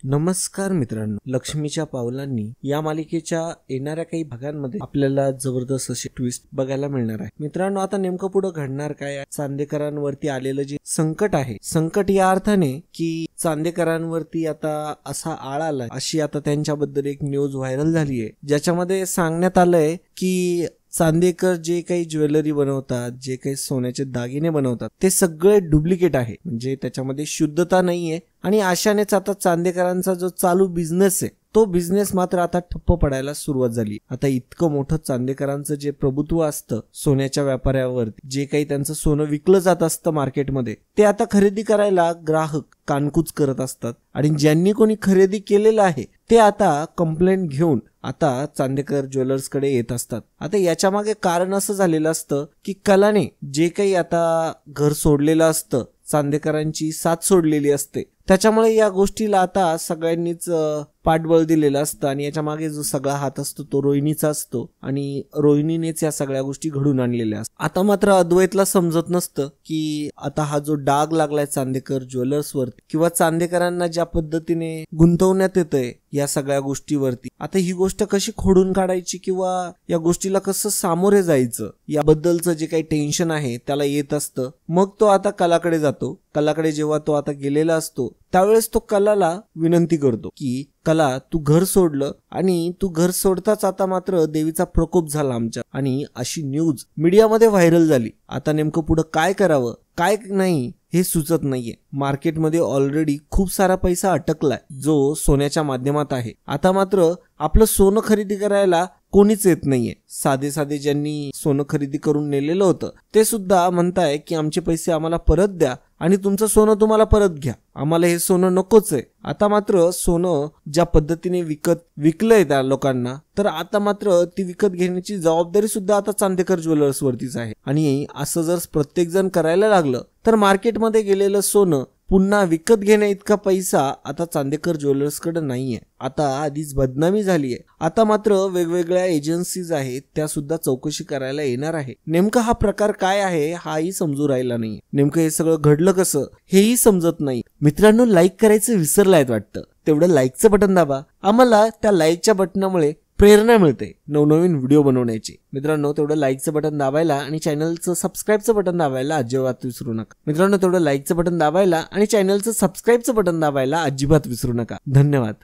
नमस्कार मित्रांनो, लक्ष्मीच्या पावलांनी या मालिकेच्या येणाऱ्या काही भागांमध्ये आपल्याला जबरदस्त असे ट्विस्ट बघायला मिळणार आहे. मित्रांनो, आता नेमकं पुढे घडणार काय आहे? चांदेकरांवरती आलेलं जे संकट आहे, संकट या अर्थाने की चांदेकरांवरती आता असा आळ आलाय, अशी आता त्यांच्याबद्दल एक न्यूज व्हायरल झाली आहे, ज्याच्यामध्ये सांगण्यात आलंय की चांदेकर जे काही ज्वेलरी बनवतात, जे काही सोन्याचे दागिने बनवतात, ते सगळे डुप्लिकेट आहे. म्हणजे त्याच्यामध्ये शुद्धता नाहीये आणि अशानेच आता चांदेकरांचा जो चालू बिझनेस आहे तो बिझनेस मात्र आता ठप्प पडायला सुरुवात झाली. आता इतकं मोठं चांदेकरांचं जे प्रभुत्व असतं सोन्याच्या व्यापाऱ्यावरती, जे काही त्यांचं सोनं विकलं जात असतं मार्केटमध्ये, ते आता खरेदी करायला ग्राहक कानकूच करत असतात. आणि ज्यांनी कोणी खरेदी केलेलं आहे ते आता कंप्लेंट घेऊन आता चांदेकर ज्वेलर्स कडे येत असतात. आता याच्या मागे कारण असं झालेलं असतं की कलाने जे काही आता घर सोडलेलं असतं, चांदेकरांची साथ सोडलेली असते, त्याच्यामुळे या गोष्टीला आता सगळ्यांनीच पाठबळ दिलेलं असतं आणि याच्या मागे जो सगळा हात असतो तो रोहिणीचा असतो आणि रोहिणीनेच या सगळ्या गोष्टी घडून आणलेल्या असतात. आता मात्र अद्वैतला समजत नसतं की आता हा जो डाग लागलाय चांदेकर ज्वेलर्सवरती किंवा चांदेकरांना ज्या पद्धतीने गुंतवण्यात येतंय या सगळ्या गोष्टीवरती, आता ही गोष्ट कशी खोडून काढायची किंवा या गोष्टीला कसं सामोरे जायचं याबद्दलचं जे काही टेन्शन आहे त्याला येत असतं. मग तो आता कलाकडे जातो. कलाकडे जेव्हा तो आता गेलेला असतो त्यावेळेस तो कलाला विनंती करतो की कला, तू घर सोडलं आणि तू घर सोडताच आता मात्र देवीचा प्रकोप झाला आमच्या, आणि अशी न्यूज मीडियामध्ये व्हायरल झाली. आता नेमकं पुढे काय करावं काय नाही हे सुचत नाहीये. मार्केटमध्ये ऑलरेडी खूप सारा पैसा अटकलाय जो सोन्याच्या माध्यमात आहे. आता मात्र आपलं सोनं खरेदी करायला कोणीच येत नाहीये. साधे साधे ज्यांनी सोनं खरेदी करून नेलेलं होतं ते सुद्धा म्हणताय की आमचे पैसे आम्हाला परत द्या आणि तुमचं सोनं तुम्हाला परत घ्या, आम्हाला हे सोनं नकोच आहे. आता मात्र सोनं ज्या पद्धतीने विकलंय त्या लोकांना, तर आता मात्र ती विकत घेण्याची जबाबदारी सुद्धा आता चांदेकर ज्वेलर्स वरतीच आहे. आणि असं जर प्रत्येक जण करायला लागलं तर मार्केटमध्ये गेलेलं सोनं पुन्हा विकत घेण्या इतका पैसा आता चांदेकर ज्वेलर्स कडे नाहीये. आता आधीच बदनामी झालीये. आता मात्र वेगवेगळ्या एजन्सीज आहेत त्या सुद्धा चौकशी करायला येणार आहे. नेमका हा प्रकार काय आहे हाही समजू राहिला नाही. नेमकं हे सगळं घडलं कसं हेही समजत नाही. मित्रांनो, लाईक करायचं विसरलायत वाटतं. तेवढं लाईकचं बटन दाबा. आम्हाला त्या लाईकच्या बटनामुळे प्रेरणा मिळते नवनवीन व्हिडिओ बनवण्याची. मित्रांनो, तेवढं लाईकचं बटन दाबायला आणि चॅनलचं सबस्क्राईबचं बटन दाबायला अजिबात विसरू नका. मित्रांनो, तेवढं लाईकचं बटन दाबायला आणि चॅनलचं सबस्क्राईबचं बटन दाबायला अजिबात विसरू नका. धन्यवाद.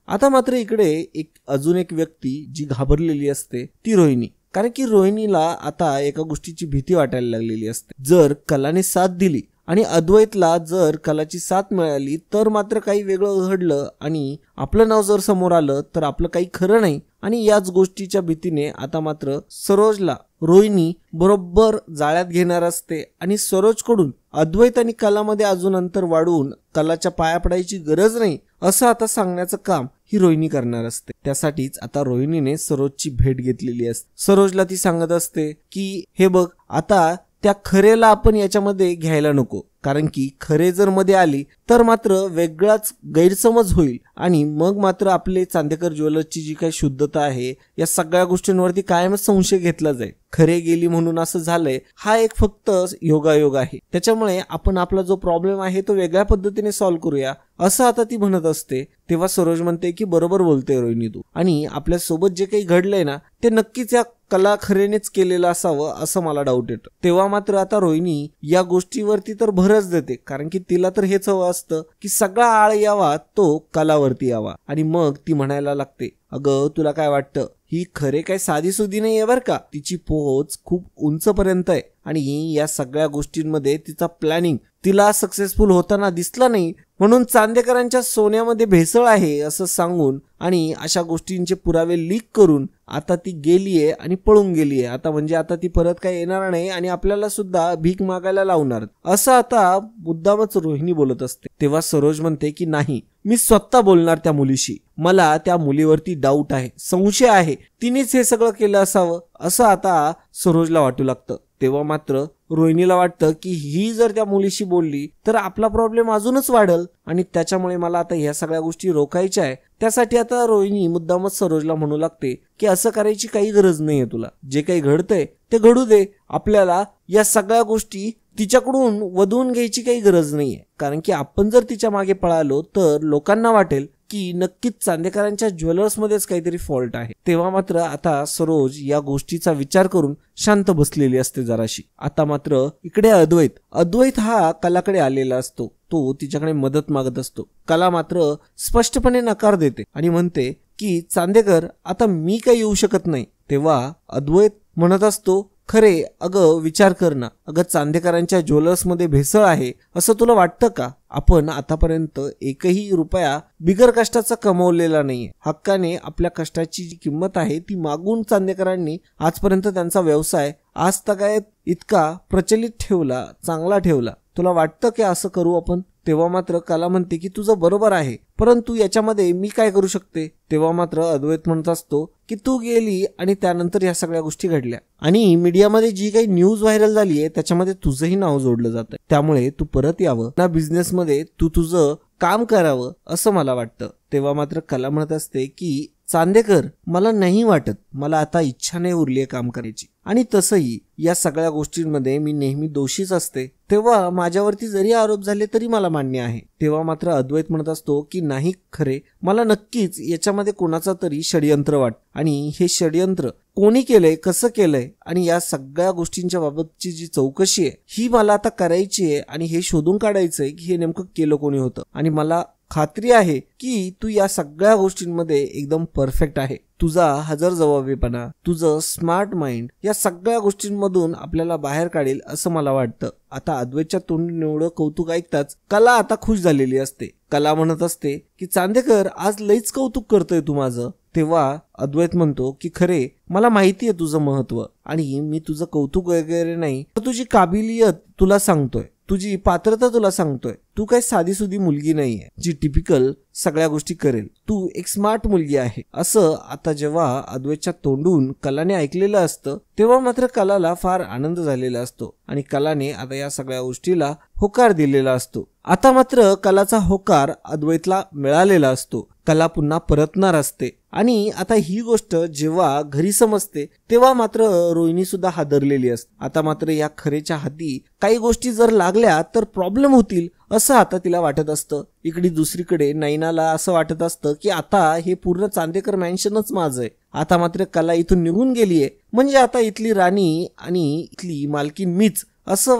आता मात्र इकडे अजून एक व्यक्ती जी घाबरलेली असते ती रोहिणी. कारण की रोहिणीला आता एका गोष्टीची भीती वाटायला लागलेली असते. जर कलाने साथ दिली आणि अद्वैतला जर कलाची साथ मिळाली तर मात्र काही वेगळं घडलं आणि आपलं नाव जर समोर आलं तर आपलं काही खरं नाही. आणि याच गोष्टीच्या भीतीने आता मात्र सरोजला रोहिणी बरोबर जाळ्यात घेणार असते आणि सरोजकडून अद्वैत आणि कलामध्ये अजून अंतर वाढवून कलाच्या पाया पडायची गरज नाही असं आता सांगण्याचं काम ही रोहिणी करणार असते. त्यासाठीच आता रोहिणीने सरोजची भेट घेतलेली असते. सरोजला ती सांगत असते की हे बघ, आता त्या खरेला आपण याच्यामध्ये घ्यायला नको, कारण की खरे जर मध्ये आली तर मात्र वेगळाच गैरसमज होईल आणि मग मात्र आपले चांदेकर ज्वेलर्सची जी काही शुद्धता आहे या सगळ्या गोष्टींवरती कायमच संशय घेतला जाईल. खरे गेली म्हणून असं झालंय हा एक फक्त योगायोग आहे. त्याच्यामुळे आपण आपला जो प्रॉब्लेम आहे तो वेगळ्या पद्धतीने सॉल्व्ह करूया असं आता ती म्हणत असते. तेव्हा सरोज म्हणते की बरोबर बोलते रोहिणी तू, आणि आपल्या सोबत जे काही घडलंय ना ते नक्कीच या कला खरेनेच केलेलं असावं असं मला डाऊट येतो. तेव्हा मात्र आता रोहिणी या गोष्टीवरती तर भरच देते, कारण की तिला तर हेच हवं असतं की सगळा आळ यावा तो कलावरती यावा. आणि मग ती म्हणायला लागते, अगं तुला काय वाटतं, ही खरे काय साधी सुधी नाही आहे बरं का, तिची पोहोच खूप उंचपर्यंत आहे आणि या सगळ्या गोष्टींमध्ये तिचा प्लॅनिंग तिला सक्सेसफुल होताना दिसला नाही, म्हणून चांदेकरांच्या सोन्यामध्ये भेसळ आहे असं सांगून आणि अशा गोष्टींचे पुरावे लीक करून आता ती गेलीये आणि पळून गेलीये. आता म्हणजे आता ती परत काय येणार नाही आणि आपल्याला सुद्धा भीक मागायला लावणार असं आता मुद्दामच रोहिणी बोलत असते. तेव्हा सरोज म्हणते की नाही, मी स्वतः बोलणार त्या मुलीशी, मला त्या मुलीवरती डाऊट आहे, संशय आहे, तिनेच हे सगळं केलं असावं असं आता सरोजला वाटू लागतं. तेव्हा मात्र रोहिणीला वाटतं की ही जर त्या मुलीशी बोलली तर आपला प्रॉब्लेम अजूनच वाढेल आणि त्याच्यामुळे मला आता ह्या सगळ्या गोष्टी रोखायच्या आहे. त्यासाठी आता रोहिणी मुद्दामच सरोजला म्हणू लागते की असं करायची काही गरज नाहीये, तुला जे काही घडतंय ते घडू दे, आपल्याला या सगळ्या गोष्टी तिच्याकडून वधवून घ्यायची काही गरज नाहीये. कारण की आपण जर तिच्या मागे पळालो तर लोकांना वाटेल की नक्कीच चांदेकरांच्या ज्वेलर्समध्येच काहीतरी फॉल्ट आहे. तेव्हा मात्र आता सरोज या गोष्टीचा विचार करून शांत बसलेली असते जराशी. आता मात्र इकडे अद्वैत हा कलाकडे आलेला असतो. तो तिच्याकडे मदत मागत असतो. कला मात्र स्पष्टपणे नकार देते आणि म्हणते की चांदेकर, आता मी काही येऊ शकत नाही. तेव्हा अद्वैत म्हणत असतो, खरे अगं विचार कर ना, अगं चांदेकरांच्या ज्वेलर्समध्ये भेसळ आहे असं तुला वाटतं का? आपण आतापर्यंत एकही रुपया बिगर कष्टाचा कमवलेला नाहीये. हक्काने आपल्या कष्टाची जी किंमत आहे ती मागून चांदेकरांनी आजपर्यंत त्यांचा व्यवसाय आज तगायत इतका प्रचलित ठेवला, चांगला ठेवला. तुला वाटतं की असं करू आपण? तेव्हा मात्र कला म्हणते की तुझं बरोबर आहे, परंतु याच्यामध्ये मी काय करू शकते? तेव्हा मात्र अद्वैत म्हणत असतो की तू गेली आणि त्यानंतर या सगळ्या गोष्टी घडल्या आणि मीडियामध्ये जी काही न्यूज व्हायरल झाली आहे त्याच्यामध्ये तुझंही नाव जोडलं जातंय. त्यामुळे तू परत यावं ना, बिझनेसमध्ये तू तुझं काम करावं असं मला वाटतं. तेव्हा मात्र कला म्हणत असते की चांदेकर, मला नाही वाटत, मला आता इच्छा नाही उरली आहे काम करायची. आणि तसंही या सगळ्या गोष्टींमध्ये मी नेहमी दोषीच असते, तेव्हा माझ्यावरती जरी आरोप झाले तरी मला मान्य आहे. तेव्हा मात्र अद्वैत म्हणत असतो की नाही खरे, मला नक्कीच याच्यामध्ये कोणाचा तरी षडयंत्र वाटतं आणि हे षडयंत्र कोणी केलंय, कसं केलंय आणि या सगळ्या गोष्टींच्या बाबतची जी चौकशी आहे ही मला आता करायची आहे आणि हे शोधून काढायचंय की हे नेमकं केलं कोणी होतं. आणि मला खात्री आहे की तू या सगळ्या गोष्टींमध्ये एकदम परफेक्ट आहे. तुझा हजरजबाबीपणा, तुझं स्मार्ट माइंड या सगळ्या गोष्टींमधून आपल्याला बाहेर काढेल असं मला वाटतं. आता अद्वैतच्या तोंडून एवढं कौतुक ऐकताच कला आता खुश झालेली असते. कला म्हणत असते की चांदेकर, आज लईच कौतुक करतोय तू माझं. तेव्हा अद्वैत म्हणतो की खरे, मला माहिती आहे तुझं महत्व आणि मी तुझं कौतुक वगैरे नाही, तर तुझी काबिलियत तुला सांगतोय, तुझी पात्रता तुला सांगतोय. तू काही साधीसुधी मुलगी नाहीये जी टिपिकल सगळ्या गोष्टी करेल. तू एक स्मार्ट मुलगी आहे असं आता जेव्हा अद्वैतच्या तोंडून कलाने ऐकलेलं असतं तेव्हा मात्र कलाला फार आनंद झालेला असतो आणि कलाने आता या सगळ्या गोष्टीला होकार दिलेला असतो. आता मात्र कलाचा होकार अद्वैतला मिळालेला असतो. कला पुन्हा परतणार असते आणि आता ही गोष्ट जेव्हा घरी समजते तेव्हा मात्र रोहिणी सुद्धा हादरलेली असते. आता मात्र या खरेच्या हाती काही गोष्टी जर लागल्या तर प्रॉब्लेम होतील असं आता तिला वाटत असतं. इकडे दुसरीकडे नैनाला असं वाटत असतं की आता हे पूर्ण चांदेकर मॅन्शनच माझं आहे. आता मात्र कला इथून निघून गेलीये म्हणजे आता इथली राणी आणि इथली मालकीन मीच असं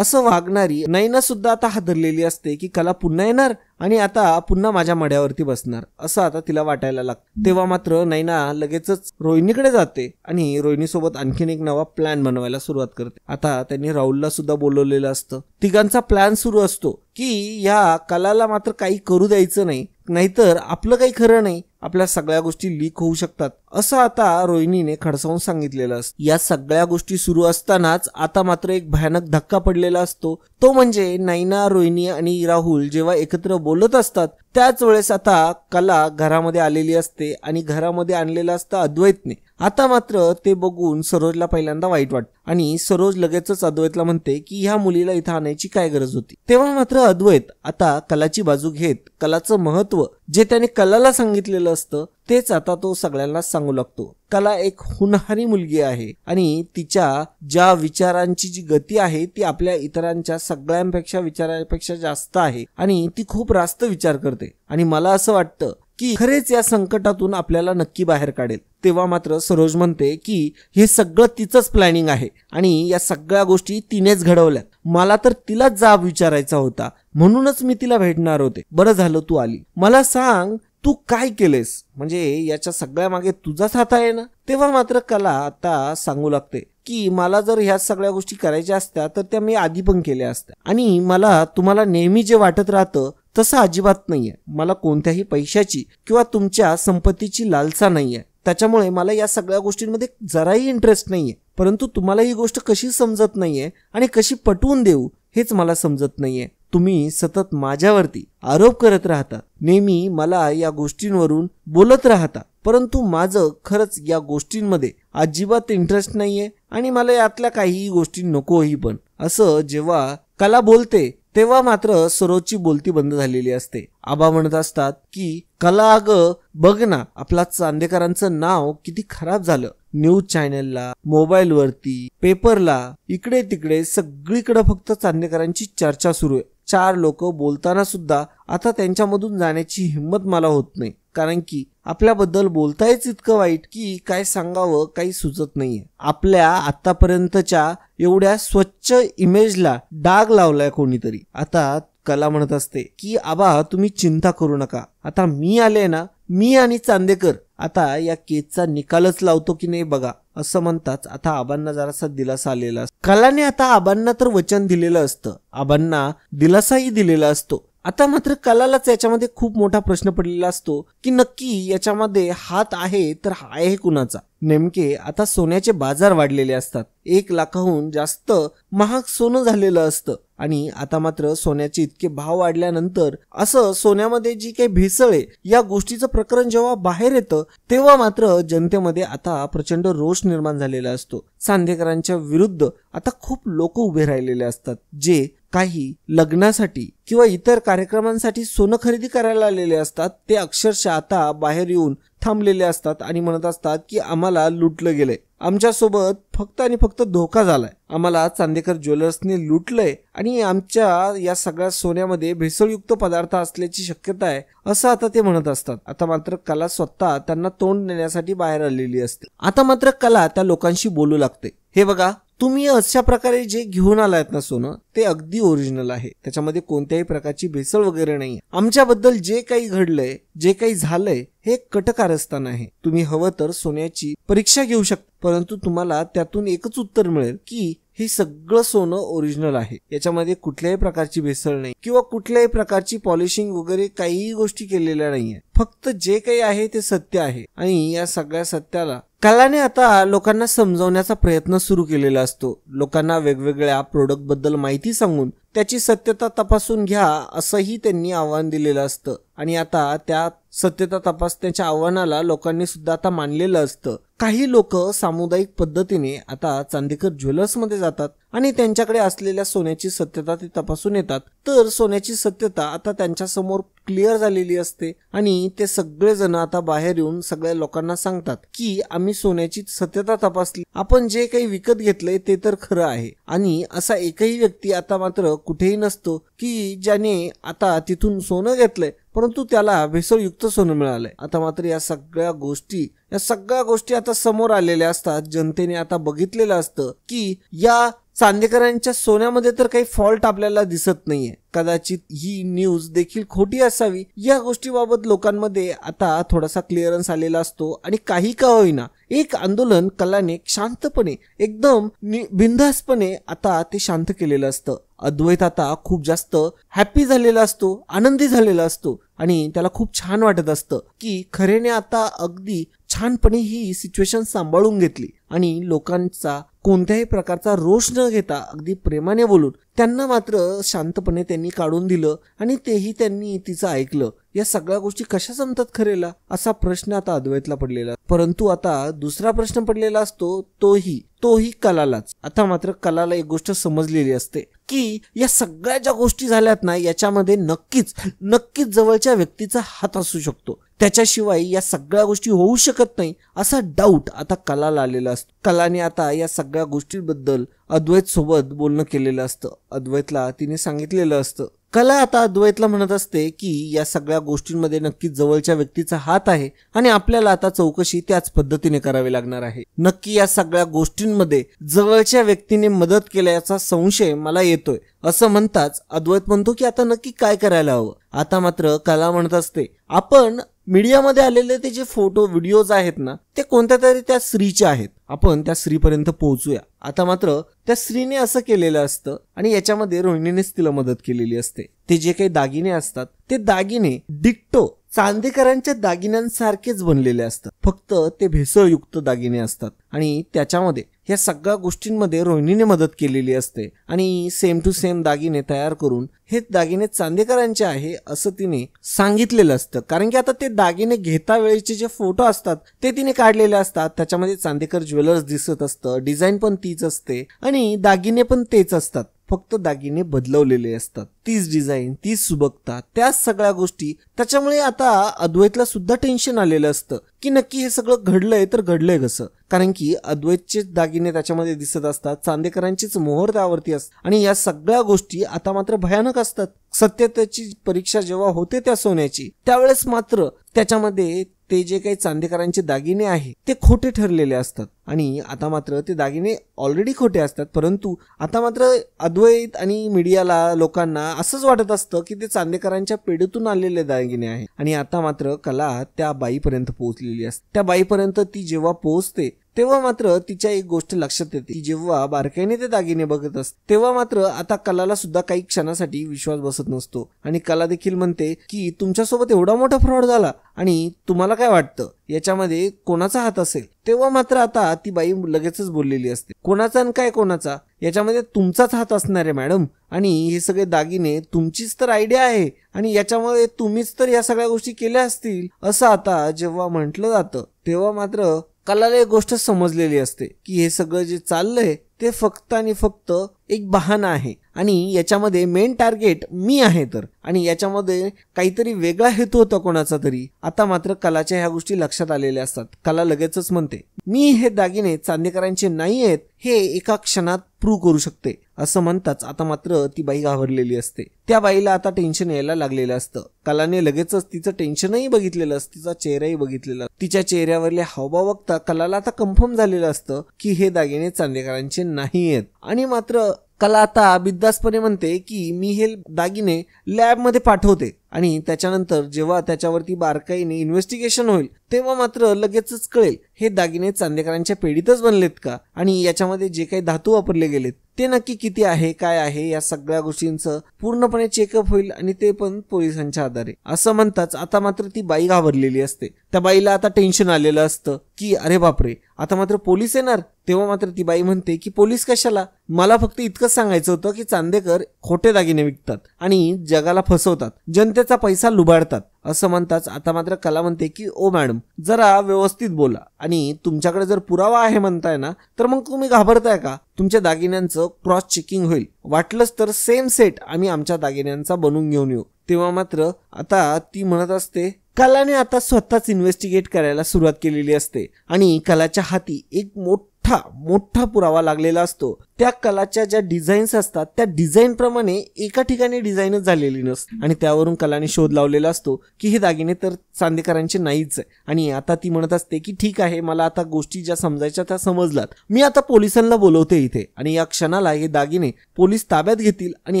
वागणारी नैना सुद्धा आता हादरलेली असते की कला पुन्हा येणार आणि आता पुन्हा माझ्या मड्यावरती बसणार असं आता तिला वाटायला लागतं. तेव्हा मात्र नैना लगेचच रोहिणीकडे जाते आणि रोहिणीसोबत आणखीन एक नवा प्लॅन बनवायला सुरुवात करते. आता त्यांनी राहुलला सुद्धा बोलवलेलं असतं. तिघांचा प्लॅन सुरू असतो की या कलाला मात्र काही करू द्यायचं नाही, नाहीतर आपलं काही खरं नाही, आपल्या सगळ्या गोष्टी लीक होऊ शकतात असं आता रोहिणीने खडसावून सांगितलेलं असतं. या सगळ्या गोष्टी सुरू असतानाच आता मात्र एक भयानक धक्का पडलेला असतो. तो म्हणजे नैना, रोहिणी आणि राहुल जेव्हा एकत्र बोलत असतात त्याच वेळेस आता कला घरामध्ये आलेली असते आणि घरामध्ये आणलेलं असतं अद्वैतने. आता मात्र ते बघून सरोजला पहिल्यांदा वाईट वाटतं आणि सरोज लगेचच अद्वैतला म्हणते की ह्या मुलीला इथं आणायची काय गरज होती. तेव्हा मात्र अद्वैत आता कलाची बाजू घेत कलाचं महत्व जे त्याने कलाला सांगितलेलं असतं तेच आता तो सगळ्यांना सांगू लागतो. कला एक हुनहारी मुलगी आहे आणि तिच्या ज्या विचारांची जी गती आहे ती आपल्या इतरांच्या सगळ्यांपेक्षा विचारांपेक्षा जास्त आहे आणि ती खूप रास्त विचार करते आणि मला असं वाटतं की खरेच या संकटातून आपल्याला नक्की बाहेर काढेल. तेव्हा मात्र सरोज म्हणते की हे सगळं तिचंच प्लॅनिंग आहे आणि या सगळ्या गोष्टी तिनेच घडवल्यात. मला तर तिलाच जाब विचारायचा होता म्हणूनच मी तिला भेटणार होते. बरं झालं तू आली. मला सांग तू काय केलेस, म्हणजे याच्या सगळ्या मागे तुझाच हात आहे ना. तेव्हा मात्र कला आता सांगू लागते की मला जर ह्या सगळ्या गोष्टी करायच्या असत्या तर त्या मी आधी पण केल्या असत्या आणि मला तुम्हाला नेहमी जे वाटत राहतं तसं अजिबात नाहीये. मला कोणत्याही पैशाची किंवा तुमच्या संपत्तीची लालसा नाहीये. त्याच्यामुळे मला या सगळ्या गोष्टींमध्ये जराही इंटरेस्ट नाहीये. परंतु तुम्हाला ही गोष्ट कशी समजत नाहीये आणि कशी पटवून देऊ हेच मला समजत नाहीये. तुम्ही सतत माझ्यावरती आरोप करत राहता, नेहमी मला या गोष्टींवरून बोलत राहता, परंतु माझं खरंच या गोष्टींमध्ये अजिबात इंटरेस्ट नाहीये आणि मला यातल्या काही गोष्टी नकोही पण. असं जेव्हा कला बोलते तेव्हा मात्र सरोजची बोलती बंद झालेली असते. आबा म्हणत असतात की कला अगं बघ ना, आपला चांदेकरांचं नाव किती खराब झालं. न्यूज चॅनलला, मोबाईलवरती, पेपरला, इकडे तिकडे सगळीकडे फक्त चांदेकरांची चर्चा सुरू आहे. चार लोक बोलताना सुद्धा आता त्यांच्यामधून जाण्याची हिंमत मला होत नाही, कारण की आपल्याबद्दल बोलतायच इतकं वाईट की काय सांगावं काही सुचत नाहीये. आपल्या आतापर्यंतच्या एवढ्या स्वच्छ इमेजला डाग लावलाय कोणीतरी. आता कला म्हणत असते की आबा तुम्ही चिंता करू नका, आता मी आले ना, मी आणि चांदेकर आता या केसचा निकालच लावतो की नाही बघा, असं म्हणताच आता आबांना जरासा दिलासा आलेला असतो. कलाने आता आबांना तर वचन दिलेलं असतं, आबांना दिलासाही दिलेला असतो. आता मात्र कलालाच याच्यामध्ये खूप मोठा प्रश्न पडलेला असतो की नक्की याच्यामध्ये हात आहे तर आहे कुणाचा. नेमके आता सोन्याचे बाजार वाढलेले असतात, 1 लाखाहून जास्त महाग सोनं झालेलं असतं. आणि आता मात्र सोन्याचे इतके भाव वाढल्यानंतर असं सोन्यामध्ये जी काही भेसळ आहे या गोष्टीचं प्रकरण जेव्हा बाहेर येतं तेव्हा मात्र जनतेमध्ये आता प्रचंड रोष निर्माण झालेला असतो. चांदेकरांच्या विरुद्ध आता खूप लोक उभे राहिलेले असतात, जे काही लग्नासाठी किंवा इतर कार्यक्रमांसाठी सोनं खरेदी करायला आलेले असतात. ते अक्षरशः आता बाहेर येऊन थांबलेले असतात आणि म्हणत असतात की आम्हाला लुटलं गेलंय, आमच्यासोबत फक्त आणि फक्त धोका झालाय, आम्हाला चांदेकर ज्वेलर्सने लुटलंय आणि आमच्या या सगळ्या सोन्यामध्ये भेसळयुक्त पदार्थ असल्याची शक्यता आहे, असं आता ते म्हणत असतात. आता मात्र कला स्वतः त्यांना तोंड देण्यासाठी बाहेर आलेली असते. आता मात्र कला त्या लोकांशी बोलू लागते, हे बघा तुम्ही अशा प्रकारे जे घेऊन आलायत ना सोनं, ते अगदी ओरिजिनल आहे, त्याच्यामध्ये कोणत्याही प्रकारची भेसळ वगैरे नाही. आमच्याबद्दल जे काही घडलंय, जे काही झालंय हे कटकारस्थान आहे. तुम्ही हवं तर सोन्याची परीक्षा घेऊ शकता, परंतु तुम्हाला त्यातून एकच उत्तर मिळेल की हे सगळं सोनं ओरिजिनल आहे, याच्यामध्ये कुठल्याही प्रकारची भेसळ नाही किंवा कुठल्याही प्रकारची पॉलिशिंग वगैरे काही गोष्टी केलेल्या नाहीये. फक्त जे काही आहे ते सत्य आहे. आणि या सगळ्या सत्याला कलाने आता लोकांना समजवण्याचा प्रयत्न सुरू केलेला असतो. लोकांना वेगवेगळ्या प्रोडक्ट बद्दल माहिती सांगून त्याची सत्यता तपासून घ्या असंही त्यांनी आव्हान दिलेलं असतं. आणि आता त्या सत्यता तपासण्याच्या आव्हानाला लोकांनी सुद्धा आता मानलेलं असतं. काही लोक सामुदायिक पद्धतीने आता चांदेकर ज्वेलर्स मध्ये जातात आणि त्यांच्याकडे असलेल्या सोन्याची सत्यता ते तपासून येतात. तर सोन्याची सत्यता आता त्यांच्या समोर क्लिअर झालेली असते आणि ते सगळेजण आता बाहेर येऊन सगळ्या लोकांना सांगतात की आम्ही सोन्याची सत्यता तपासली, आपण जे काही विकत घेतलंय ते तर खरं आहे. आणि असा एकही व्यक्ती आता मात्र कुठेही नसतो की ज्याने आता तिथून सोनं घेतलंय परंतु त्याला भेसळयुक्त सोनं मिळालंय. आता मात्र या सगळ्या गोष्टी आता समोर आलेल्या असतात. जनतेने आता बघितलेलं असतं की या चांदेकरांच्या सोन्यामध्ये तर काही फॉल्ट आपल्याला दिसत नाहीये, कदाचित ही न्यूज देखील खोटी असावी. या गोष्टीबाबत लोकांमध्ये आता थोडासा क्लिअरन्स आलेला असतो आणि काही का होईना एक आंदोलन कलाने शांतपणे एकदम बिनधास्तपणे आता ते शांत केलेलं असतं. अद्वैत आता खूप जास्त हॅपी झालेला असतो, आनंदी झालेला असतो आणि त्याला खूप छान वाटत असतं की खरेने आता अगदी छानपणे ही सिच्युएशन सांभाळून घेतली आणि लोकांचा कोणत्याही प्रकारचा रोष न घेता अगदी प्रेमाने बोलून त्यांना मात्र शांतपणे त्यांनी काढून दिलं आणि तेही त्यांनी तिचं ऐकलं. या सगळ्या गोष्टी कशा जमतात खरेला असा प्रश्न आता अद्वैतला पडलेला. परंतु आता दुसरा प्रश्न पडलेला असतो तोही कलालाच. आता मात्र कलाला एक गोष्ट समजलेली असते की या सगळ्या ज्या गोष्टी झाल्यात ना याच्यामध्ये नक्कीच जवळच्या व्यक्तीचा हात असू शकतो, त्याच्याशिवाय या सगळ्या गोष्टी होऊ शकत नाही असा डाऊट आता कलाला आलेला असतो. कलाने आता या सगळ्या गोष्टींबद्दल अद्वैत सोबत बोलणं केलेलं असतं. अद्वैतला तिने सांगितलेलं असतं. कला आता अद्वैतला म्हणत असते की या सगळ्या गोष्टींमध्ये नक्कीच जवळच्या व्यक्तीचा हात आहे आणि आपल्याला आता चौकशी त्याच पद्धतीने करावी लागणार आहे. नक्की या सगळ्या गोष्टींमध्ये जवळच्या व्यक्तीने मदत केल्याचा संशय मला येतोय असं म्हणताच अद्वैत म्हणतो की आता नक्की काय करायला हवं. आता मात्र कला म्हणत असते आपण मीडियामध्ये आलेले ते जे फोटो व्हिडिओज आहेत ना ते कोणत्या तरी त्या स्त्रीचे आहेत, आपण त्या स्त्रीपर्यंत पोहोचूया. आता मात्र त्या स्त्रीने असं केलेलं असतं आणि याच्यामध्ये रोहिणीनेच तिला मदत केलेली असते. ते जे काही दागिने असतात ते दागिने डिक्टो चांदेकरांच्या दागिन्यांसारखेच बनलेले असतात, फक्त ते भेसळयुक्त दागिने असतात आणि त्याच्यामध्ये या सगळ्या गोष्टींमध्ये रोहिणीने मदत केलेली असते आणि सेम टू सेम दागिने तयार करून हे दागिने चांदेकरांचे आहे असं तिने सांगितलेलं असतं. कारण की आता ते दागिने घेता वेळेचे जे फोटो असतात ते तिने काढलेले असतात, त्याच्यामध्ये चांदेकर ज्वेलर्स दिसत असतं, डिझाईन पण तीच असते आणि दागिने पण तेच असतात, फक्त दागिने बदलवलेले असतात, तीच डिझाईन, तीच सुबकता, त्याच सगळ्या गोष्टी. त्याच्यामुळे आता अद्वैतला सुद्धा टेन्शन आलेलं असतं की नक्की हे सगळं घडलंय तर घडलंय कसं. कारण की अद्वैतचे दागिने त्याच्यामध्ये दिसत असतात, चांदेकरांचीच मोहर त्यावरती असते आणि या सगळ्या गोष्टी आता मात्र भयानक असतात. सत्यतेची परीक्षा जेव्हा होते त्या सोन्याची, त्यावेळेस मात्र त्याच्यामध्ये ते जे काही चांदेकरांचे दागिने आहे ते खोटे ठरलेले असतात. आणि आता मात्र ते दागिने ऑलरेडी खोटे असतात, परंतु आता मात्र अद्वैत आणि मीडियाला, लोकांना असंच वाटत असतं की ते चांदेकरांच्या पेढीतून आलेले दागिने आहे. आणि आता मात्र कला त्या बाईपर्यंत पोहोचलेली असते. त्या बाईपर्यंत ती जेव्हा पोहोचते तेव्हा मात्र तिच्या एक गोष्ट लक्षात येते. ती जेव्हा बारकाईने ते दागिने बघत असते तेव्हा मात्र आता कलाला सुद्धा काही क्षणासाठी विश्वास बसत नसतो आणि कला देखील म्हणते की तुमच्यासोबत एवढा मोठा फ्रॉड झाला आणि तुम्हाला काय वाटतं याच्यामध्ये कोणाचा हात असेल. तेव्हा मात्र आता ती बाई लगेचच बोललेली असते, कोणाचा आणि काय कोणाचा, याच्यामध्ये तुमचाच हात असणार आहे मॅडम. आणि हे सगळे दागिने तुमचीच तर आयडिया आहे आणि याच्यामध्ये तुम्हीच तर या सगळ्या गोष्टी केल्या असतील. असं आता जेव्हा म्हटलं जातं तेव्हा मात्र कलाला एक गोष्ट समजलेली असते की हे सगळं जे चाललंय ते फक्त आणि फक्त एक बहाणा आहे आणि याच्यामध्ये मेन टार्गेट मी आहे तर, आणि याच्यामध्ये काहीतरी वेगळा हेतू होता कोणाचा तरी. आता मात्र कलाच्या ह्या गोष्टी लक्षात आलेल्या असतात. कला लगेचच म्हणते मी हे दागिने चांदेकरांचे नाही आहेत हे एका क्षणात प्रूव्ह करू शकते. असं म्हणताच आता मात्र ती बाई घाबरलेली असते. त्या बाईला आता टेन्शन यायला लागलेलं असतं. कलाने लगेचच तिचं टेन्शनही बघितलेलं असतं, तिचा चेहराही बघितलेला. तिच्या चेहऱ्यावरले हावभाव बघता कलाला आता कन्फर्म झालेलं असतं की हे दागिने चांदेकरांचे नाही आहेत. आणि मात्र कला आता बिंदासपणे म्हणते की मी हे दागिने लॅबमध्ये पाठवते आणि त्याच्यानंतर जेव्हा त्याच्यावरती बारकाईने इन्व्हेस्टिगेशन होईल तेव्हा मात्र लगेचच कळेल हे दागिने चांदेकरांच्या पेढीतच बनलेत का आणि याच्यामध्ये जे काही धातू वापरले गेलेत ते नक्की किती आहे, काय आहे, या सगळ्या गोष्टींचं पूर्णपणे चेकअप होईल आणि ते पण पोलिसांच्या आधारे. असं म्हणताच आता मात्र ती बाई घाबरलेली असते. त्या बाईला आता टेन्शन आलेलं असतं की अरे बापरे आता मात्र पोलीस येणार. तेव्हा मात्र ती बाई म्हणते की पोलीस कशाला, मला फक्त इतकंच सांगायचं होतं की चांदेकर खोटे दागिने विकतात आणि जगाला फसवतात, जनतेचा पैसा लुबाडतात. असं म्हणताच आता मात्र कला म्हणते की ओ मॅडम जरा व्यवस्थित बोला आणि तुमच्याकडे जर पुरावा आहे म्हणताय ना तर मग तुम्ही घाबरताय का. तुमच्या दागिन्यांचं क्रॉस चेकिंग होईल, वाटलंच तर सेम सेट आम्ही आमच्या दागिन्यांचा बनवून घेऊन येऊ. तेव्हा मात्र आता ती म्हणत असते, कलाने आता स्वतःच इन्व्हेस्टिगेट करायला सुरुवात केलेली असते आणि कलाच्या हाती एक मोठा पुरावा लागलेला असतो. त्या कलाच्या ज्या डिझाईन्स असतात त्या डिझाईन प्रमाणे एका ठिकाणी डिझाईनच झालेली नसते आणि त्यावरून कलाने शोध लावलेला असतो की हे दागिने तर चांदेकरांचे नाहीच आहे. आणि आता ती म्हणत असते की ठीक आहे, मला आता गोष्टी ज्या समजायच्या त्या समजलात, मी आता पोलिसांना बोलवते इथे आणि या क्षणाला हे दागिने पोलीस ताब्यात घेतील आणि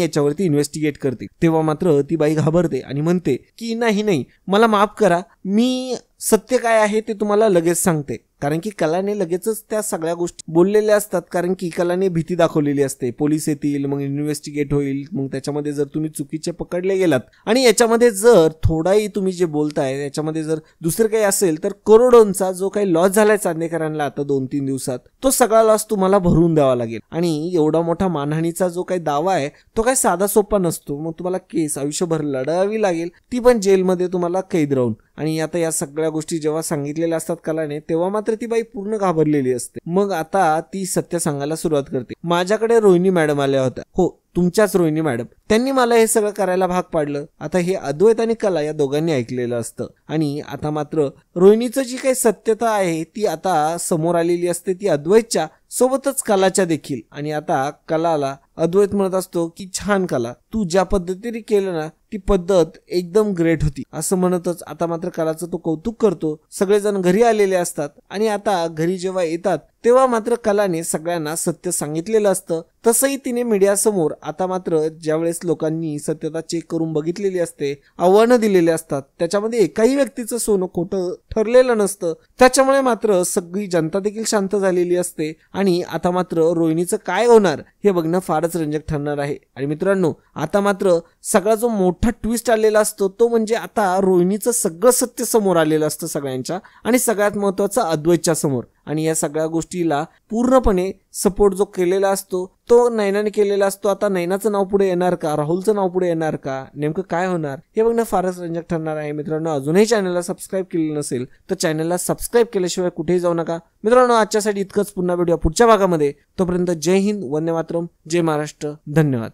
याच्यावरती इन्व्हेस्टिगेट करतील. तेव्हा मात्र ती बाई घाबरते आणि म्हणते की नाही मला माफ करा, मी सत्य काय आहे ते तुम्हाला लगेच सांगते. कारण की कलाने लगेचच त्या सगळ्या गोष्टी बोललेल्या असतात, कारण की कलाने भीती दाखवलेली असते पोलीस येतील, मग इन्व्हेस्टिगेट होईल, मग त्याच्यामध्ये जर तुम्ही चुकीचे पकडले गेलात आणि याच्यामध्ये जर थोडाही तुम्ही जे बोलताय याच्यामध्ये जर दुसरं काही असेल तर करोडोंचा जो काही लॉस झालाय चांदेकरांना आता 2-3 दिवसात तो सगळा लॉस तुम्हाला भरून द्यावा लागेल. आणि एवढा मोठा मानहानीचा जो काही दावा आहे तो काही साधा सोपा नसतो. मग तुम्हाला केस आयुष्यभर लढावी लागेल, ती पण जेलमध्ये तुम्हाला कैद राहून. आणि आता या सगळ्या गोष्टी जेव्हा सांगितलेल्या असतात कलाने तेव्हा मात्र ती बाई पूर्ण घाबरलेली असते. मग आता ती सत्य सांगायला सुरुवात करते. माझ्याकडे रोहिणी मॅडम आल्या होत्या. हो, तुमच्याच रोहिणी मॅडम, त्यांनी मला हे सगळं करायला भाग पाडलं. आता हे अद्वैत आणि कला या दोघांनी ऐकलेलं असतं आणि आता मात्र रोहिणीचं जी काही सत्यता आहे ती आता समोर आलेली असते, ती अद्वैतच्या सोबतच कलाच्या देखील. आणि आता कलाला अद्वैत म्हणत असतो की छान कला, तू ज्या पद्धतीने केलं ना ती पद्धत एकदम ग्रेट होती. असं म्हणतच आता मात्र कलाचं तो कौतुक करतो. सगळेजण घरी आलेले असतात आणि आता घरी जेव्हा येतात तेव्हा मात्र कलाने सगळ्यांना सत्य सांगितलेलं असतं. तसंही तिने मीडियासमोर आता मात्र ज्यावेळेस लोकांनी सत्यता चेक करून बघितलेली असते, आव्हानं दिलेली असतात, त्याच्यामध्ये एकाही व्यक्तीचं सोनं खोटं ठरलेलं नसतं. त्याच्यामुळे मात्र सगळी जनता देखील शांत झालेली असते आणि आता मात्र रोहिणीचं काय होणार हे बघणं फारच रंजक ठरणार आहे. आणि मित्रांनो आता मात्र सगळा जो मोठा ट्विस्ट आलेला असतो तो म्हणजे आता रोहिणीचं सगळं सत्य समोर आलेलं असतं सगळ्यांच्या आणि सगळ्यात महत्वाचं अद्वैतच्या समोर. आणि या सगळ्या गोष्टीला पूर्णपणे सपोर्ट जो केलेला असतो तो नैनाने केलेला असतो. आता नैनाचं नाव पुढे येणार का, राहुलचं नाव पुढे येणार का, नेमकं काय होणार हे बघणं फारच रंजक ठरणार आहे. मित्रांनो, अजूनही चॅनलला सबस्क्राईब केलेलं नसेल तर चॅनलला सबस्क्राईब केल्याशिवाय कुठेही जाऊ नका. मित्रांनो, आजच्यासाठी इतकंच. पुन्हा भेटूया पुढच्या भागामध्ये. तोपर्यंत जय हिंद, वंदे मातरम, जय महाराष्ट्र, धन्यवाद.